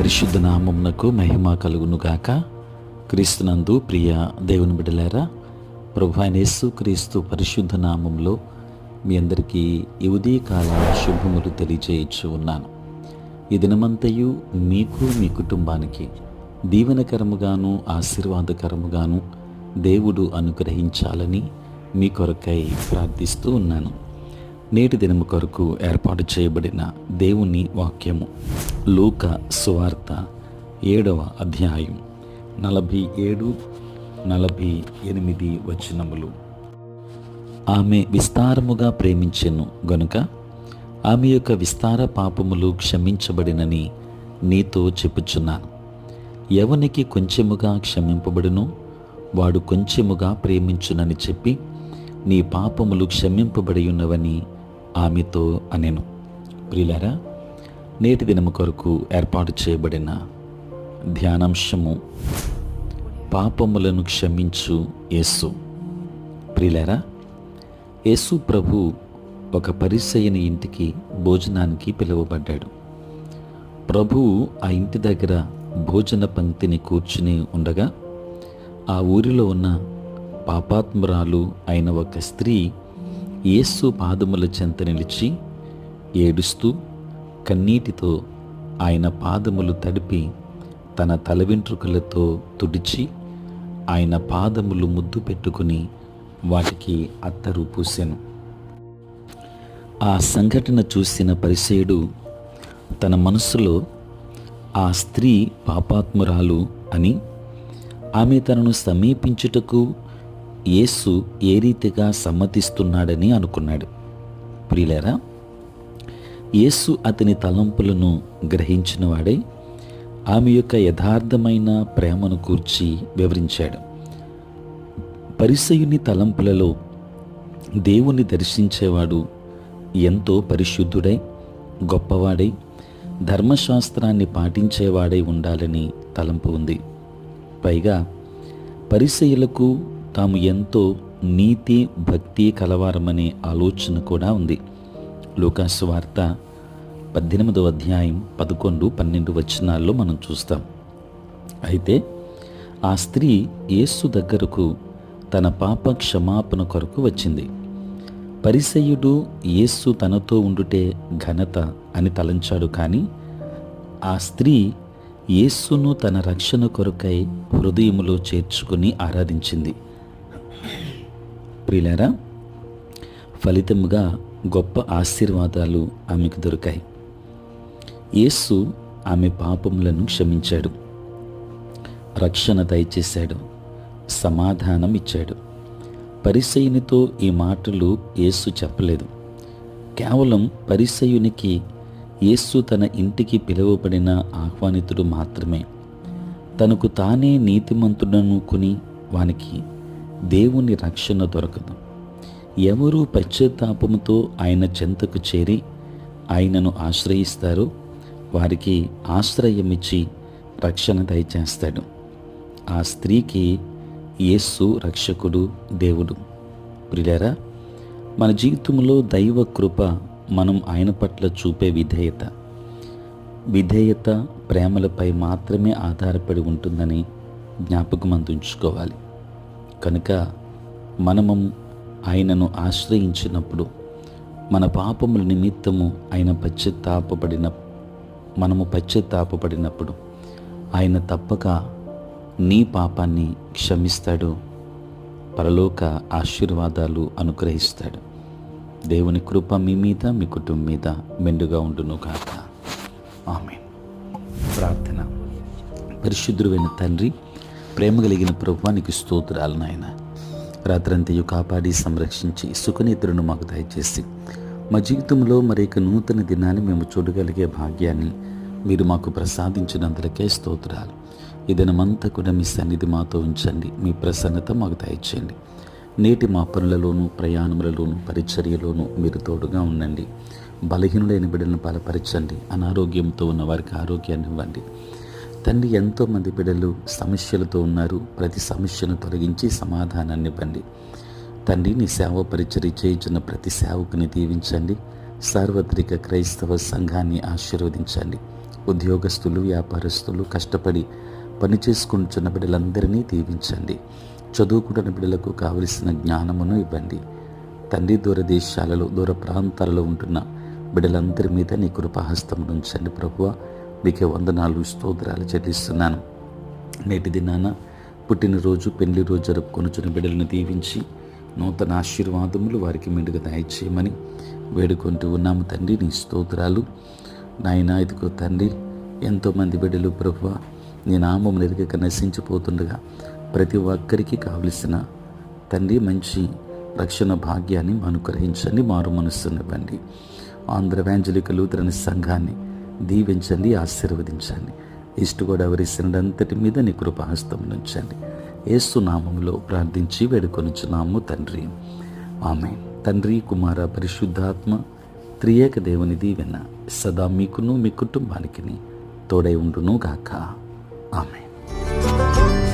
పరిశుద్ధ నామమునకు మహిమ కలుగునుగాక. క్రీస్తునందు ప్రియ దేవుని బిడ్డలారా, ప్రభువైన యేసు క్రీస్తు పరిశుద్ధ నామంలో మీ అందరికీ ఈ ఉదయకాల శుభములు తెలియజేయచ్చు ఉన్నాను. ఈ దినమంతయు మీకు మీ కుటుంబానికి దీవెనకరముగాను ఆశీర్వాదకరముగాను దేవుడు అనుగ్రహించాలని మీ కొరకై ప్రార్థిస్తూ ఉన్నాను. నేటి దినము కొరకు ఏర్పాటు చేయబడిన దేవుని వాక్యము లూకా సువార్త 7వ అధ్యాయం 47-48 వచనములు. ఆమె విస్తారముగా ప్రేమించెను గనుక ఆమె యొక్క విస్తార పాపములు క్షమించబడినని నీతో చెప్పుచున్నాను. ఎవనికి కొంచెముగా క్షమింపబడును వాడు కొంచెముగా ప్రేమించునని చెప్పి నీ పాపములు క్షమింపబడి ఉన్నవని ఆమెతో అనెను. ప్రియులారా, నేటి దినము కొరకు ఏర్పాటు చేయబడిన ధ్యానాంశము పాపములను క్షమించు యేసు. ప్రియులారా, యేసు ప్రభు ఒక పరిసయ్యుని ఇంటికి భోజనానికి పిలువబడ్డాడు. ప్రభువు ఆ ఇంటి దగ్గర భోజన పంక్తిని కూర్చుని ఉండగా ఆ ఊరిలో ఉన్న పాపాత్మురాలు అయిన ఒక స్త్రీ యేసు పాదముల చెంత నిలిచి ఏడుస్తూ కన్నీటితో ఆయన పాదములు తడిపి తన తల వెంట్రుకలతో తుడిచి ఆయన పాదములు ముద్దు పెట్టుకుని వాటికి అత్తరు పూసెను. ఆ సంఘటన చూసిన పరిసయ్యుడు తన మనస్సులో ఆ స్త్రీ పాపాత్మురాలు అని, ఆమె తనను సమీపించుటకు యేసు ఏ రీతిగా సమ్మతిస్తున్నాడని అనుకున్నాడు. ప్రియులారా, యేసు అతని తలంపులను గ్రహించిన వాడే ఆమె యొక్క యథార్థమైన ప్రేమను గూర్చి వివరించాడు. పరిసయ్యుని తలంపులలో దేవుని దర్శించేవాడు ఎంతో పరిశుద్ధుడై గొప్పవాడై ధర్మశాస్త్రాన్ని పాటించేవాడై ఉండాలని తలంపు ఉంది. పైగా పరిసయ్యులకు తాము ఎంతో నీతి భక్తి కలవారమనే ఆలోచన కూడా ఉంది. లూకా సువార్త 18వ అధ్యాయం 11-12 వచనాల్లో మనం చూస్తాం. అయితే ఆ స్త్రీ యేసు దగ్గరకు తన పాప క్షమాపణ కొరకు వచ్చింది. పరిసయ్యుడు యేసు తనతో ఉండుటే ఘనత అని తలంచాడు. కానీ ఆ స్త్రీ యేసును తన రక్షణ కొరకై హృదయములో చేర్చుకుని ఆరాధించింది. ప్రియులారా, ఫలితముగా గొప్ప ఆశీర్వాదాలు ఆమెకు దొరికాయి. యేసు ఆమె పాపములను క్షమించాడు, రక్షణ దయచేశాడు, సమాధానం ఇచ్చాడు. పరిసయ్యునితో ఈ మాటలు యేసు చెప్పలేదు. కేవలం పరిసయ్యునికి యేసు తన ఇంటికి పిలువబడిన ఆహ్వానితుడు మాత్రమే. తనకు తానే నీతిమంతుడనుకుని వానికి దేవుని రక్షణ దొరకదు. ఎవరు పశ్చాత్తాపముతో ఆయన చెంతకు చేరి ఆయనను ఆశ్రయిస్తారో వారికి ఆశ్రయమిచ్చి రక్షణ దయచేస్తాడు. ఆ స్త్రీకి యేసు రక్షకుడు, దేవుడు. ప్రియులారా, మన జీవితంలో దైవ కృప మనం ఆయన పట్ల చూపే విధేయత ప్రేమలపై మాత్రమే ఆధారపడి ఉంటుందని జ్ఞాపకం అందించుకోవాలి. కనుక మనము ఆయనను ఆశ్రయించినప్పుడు మన పాపముల నిమిత్తము మనము పశ్చాత్తాపపడినప్పుడు ఆయన తప్పక నీ పాపాన్ని క్షమిస్తాడు, పరలోక ఆశీర్వాదాలు అనుగ్రహిస్తాడు. దేవుని కృప మీ మీద మీ కుటుంబం మీద మెండుగా ఉండును గాక. ఆమేన్. ప్రార్థన. పరిశుద్ధుడైన తండ్రి, ప్రేమ కలిగిన ప్రభువా, నీకు స్తోత్రాలు నాయన. రాత్రంతయు కాపాడి సంరక్షించి సుఖనిద్రను మాకు దయచేసి మా జీవితంలో మరొక నూతన దినాన్ని మేము చూడగలిగే భాగ్యాన్ని మీరు మాకు ప్రసాదించినందులకే స్తోత్రాలు. ఈ దినమంతా కూడా మీ సన్నిధి మాతో ఉంచండి, మీ ప్రసన్నత మాకు దయచేయండి. నేటి మా పనులలోనూ ప్రయాణములలోనూ పరిచర్యలోనూ మీరు తోడుగా ఉండండి. బలహీనులైన బిడ్డలను బలపరచండి. అనారోగ్యంతో ఉన్న వారికి ఆరోగ్యాన్ని ఇవ్వండి. తండ్రి, ఎంతోమంది బిడ్డలు సమస్యలతో ఉన్నారు. ప్రతి సమస్యను తొలగించి సమాధానాన్ని ఇవ్వండి. తండ్రి, నీ సేవ పరిచర్య చేయుచున్న ప్రతి సేవకుని దీవించండి. సార్వత్రిక క్రైస్తవ సంఘాన్ని ఆశీర్వదించండి. ఉద్యోగస్తులు, వ్యాపారస్తులు, కష్టపడి పని చేసుకుంటున్న బిడ్డలందరినీ దీవించండి. చదువుకుంటున్న బిడ్డలకు కావలసిన జ్ఞానమును ఇవ్వండి. తండ్రి, దూర దేశాలలో, దూర ప్రాంతాలలో ఉంటున్న బిడ్డలందరి మీద నీ కృపాహస్తం ఉంచండి. ప్రభువా, మీకే వందనాలు, స్తోత్రాలు చెల్లిస్తున్నాను. నేటి దినాన పుట్టినరోజు, పెళ్లి రోజు జరుపుకొనుచున్న బిడ్డలను దీవించి నూతన ఆశీర్వాదములు వారికి మెండుగా దయచేయమని వేడుకుంటూ ఉన్నాము. తండ్రి, నీ స్తోత్రాలు నాయన. ఇదిగో తండ్రి, ఎంతోమంది బిడ్డలు ప్రభువా నీ నామము ఎరుగక నశించిపోతుండగా ప్రతి ఒక్కరికి కావలసిన తండ్రి మంచి రక్షణ భాగ్యాన్ని అనుగ్రహించండి. మారు మనస్సునివ్వండి. ఆంధ్ర ఎవాంజలిక లూథరన్ సంఘాన్ని దీవించండి, ఆశీర్వదించండి. ఈస్ట్ గోదావరి అంతటి మీద నీ కృపాహస్తం ఉంచండి. యేసు నామములో ప్రార్థించి వేడుకొనుచున్నాము తండ్రి, ఆమేన్. తండ్రి, కుమార, పరిశుద్ధాత్మ త్రియేక దేవుని దీవెన సదా మీకును మీ కుటుంబానికి తోడై ఉండును గాక. ఆమేన్.